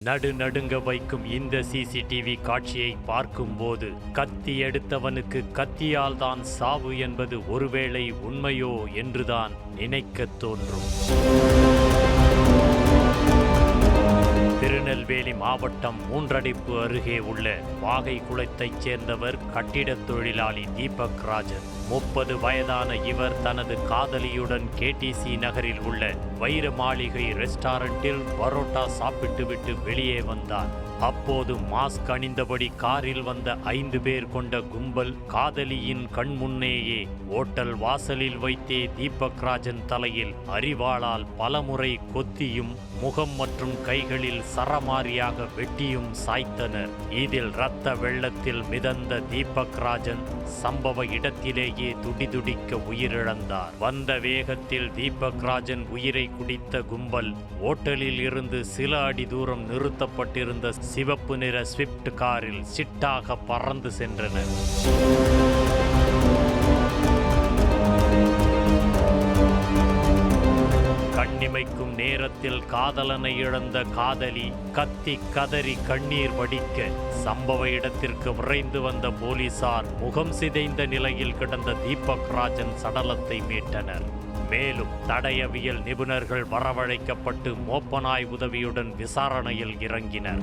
நடுநடுங்க வைக்கும் இந்த சிசிடிவி காட்சியை பார்க்கும்போது கத்தி எடுத்தவனுக்கு கத்தியால் தான் சாவு என்பது ஒருவேளை உண்மையோ என்றுதான் நினைக்கத் தோன்றும். திருநெல்வேலி மாவட்டம் மூன்றடிப்பு அருகே உள்ள வாகை குளத்தைச் சேர்ந்தவர் கட்டிடத் தொழிலாளி தீபக் ராஜன். 30 வயதான இவர் தனது காதலியுடன் கேடிசி நகரில் உள்ள வைர மாளிகை ரெஸ்டாரண்டில் பரோட்டா சாப்பிட்டுவிட்டு வெளியே வந்தார். அப்போது மாஸ்க் அணிந்தபடி காரில் வந்த 5 பேர் கொண்ட கும்பல் காதலியின் கண்முன்னேயே ஓட்டல் வாசலில் வைத்தே தீபக் ராஜன் தலையில் அரிவாளால் பலமுறை கொத்தியும் முகம் மற்றும் கைகளில் சரமாரியாக வெட்டியும் சாய்த்தனர். இதில் இரத்த வெள்ளத்தில் மிதந்த தீபக் ராஜன் சம்பவ இடத்திலேயே துடிதுடிக்க உயிரிழந்தார். வந்த வேகத்தில் தீபக் ராஜன் உயிரை குடித்த கும்பல் ஓட்டலில் இருந்து சில அடி தூரம் நிறுத்தப்பட்டிருந்த சிவப்பு நிற ஸ்விஃப்ட் காரில் சிட்டாக பறந்து சென்றனர். கண்ணிமைக்கும் நேரத்தில் காதலனை இழந்த காதலி கத்தி கதறி கண்ணீர் வடிக்க சம்பவ இடத்திற்கு விரைந்து வந்த போலீசார் முகம் சிதைந்த நிலையில் கிடந்த தீபக் ராஜன் சடலத்தை மீட்டனர். மேலும் தடயவியல் நிபுணர்கள் வரவழைக்கப்பட்டு மோப்பநாய் உதவியுடன் விசாரணையில் இறங்கினர்.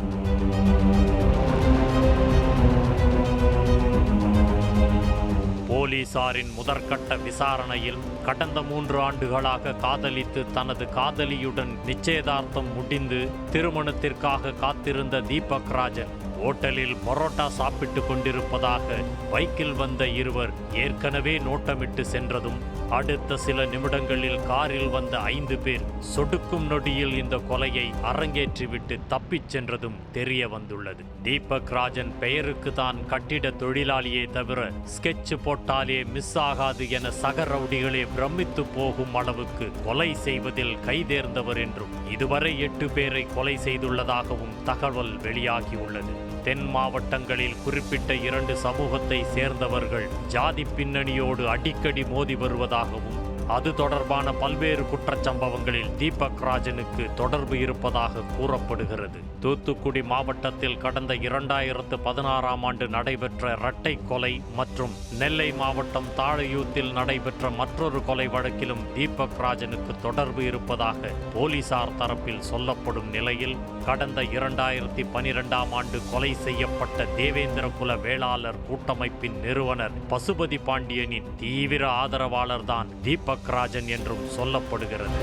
போலீசாரின் முதற்கட்ட விசாரணையில் கடந்த 3 ஆண்டுகளாக காதலித்து தனது காதலியுடன் நிச்சயதார்த்தம் முடிந்து திருமணத்திற்காக காத்திருந்த தீபக் ராஜன் ஓட்டலில் பரோட்டா சாப்பிட்டு கொண்டிருப்பதாக பைக்கில் வந்த இருவர் ஏற்கனவே நோட்டமிட்டு சென்றதும் அடுத்த சில நிமிடங்களில் காரில் வந்த 5 பேர் சொடுக்கும் நொடியில் இந்த கொலையை அரங்கேற்றிவிட்டு தப்பிச் சென்றதும் தெரிய வந்துள்ளது. தீபக் ராஜன் பெயருக்கு தான் கட்டிட தொழிலாளியே தவிர ஸ்கெட்ச் போட்டாலே மிஸ் ஆகாது என சக ரவுடிகளே பிரமித்து போகும் அளவுக்கு கொலை செய்வதில் கைதேர்ந்தவர் என்றும் இதுவரை 8 பேரை கொலை செய்துள்ளதாகவும் தகவல் வெளியாகியுள்ளது. தென் மாவட்டங்களில் குறிப்பிட்ட 2 சமூகத்தை சேர்ந்தவர்கள் ஜாதி பின்னணியோடு அடிக்கடி மோதி வருவதாகவும் அது தொடர்பான பல்வேறு குற்றச்சம்பவங்களில் தீபக் ராஜனுக்கு தொடர்பு இருப்பதாக கூறப்படுகிறது. தூத்துக்குடி மாவட்டத்தில் கடந்த 2016ஆம் ஆண்டு நடைபெற்ற இரட்டை கொலை மற்றும் நெல்லை மாவட்டம் தாழையூத்தில் நடைபெற்ற மற்றொரு கொலை வழக்கிலும் தீபக் ராஜனுக்கு தொடர்பு இருப்பதாக போலீசார் தரப்பில் சொல்லப்படும் நிலையில் கடந்த 2012ஆம் ஆண்டு கொலை செய்யப்பட்ட தேவேந்திர குல வேளாளர் கூட்டமைப்பின் நிறுவனர் பசுபதி பாண்டியனின் தீவிர ஆதரவாளர்தான் தீபக் ராஜன் என்றும் சொல்லப்படுகிறது.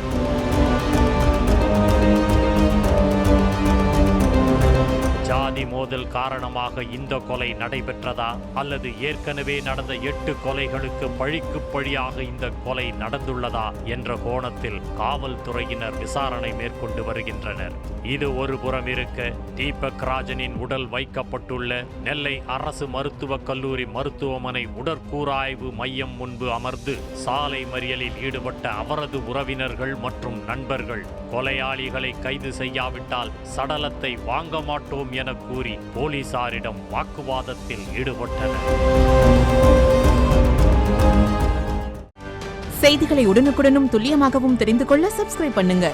ஜாதி மோதல் காரணமாக இந்த கொலை நடைபெற்றதா அல்லது ஏற்கனவே நடந்த 8 கொலைகளுக்கு பழிக்கு பழியாக இந்த கொலை நடந்துள்ளதா என்ற கோணத்தில் காவல்துறையினர் விசாரணை மேற்கொண்டு வருகின்றனர். இது ஒரு புறம் இருக்க, தீபக் ராஜனின் உடல் வைக்கப்பட்டுள்ள நெல்லை அரசு மருத்துவக் கல்லூரி மருத்துவமனை உடற்கூறாய்வு மையம் முன்பு அமர்ந்து சாலை மறியலில் ஈடுபட்ட அவரது உறவினர்கள் மற்றும் நண்பர்கள் கொலையாளிகளை கைது செய்யாவிட்டால் சடலத்தை வாங்க மாட்டோம் என கூறி போலீசாரிடம் வாக்குவாதத்தில் ஈடுபட்டனர். செய்திகளை உடனுக்குடனும் துல்லியமாகவும் தெரிந்து கொள்ள சப்ஸ்கிரைப் பண்ணுங்க.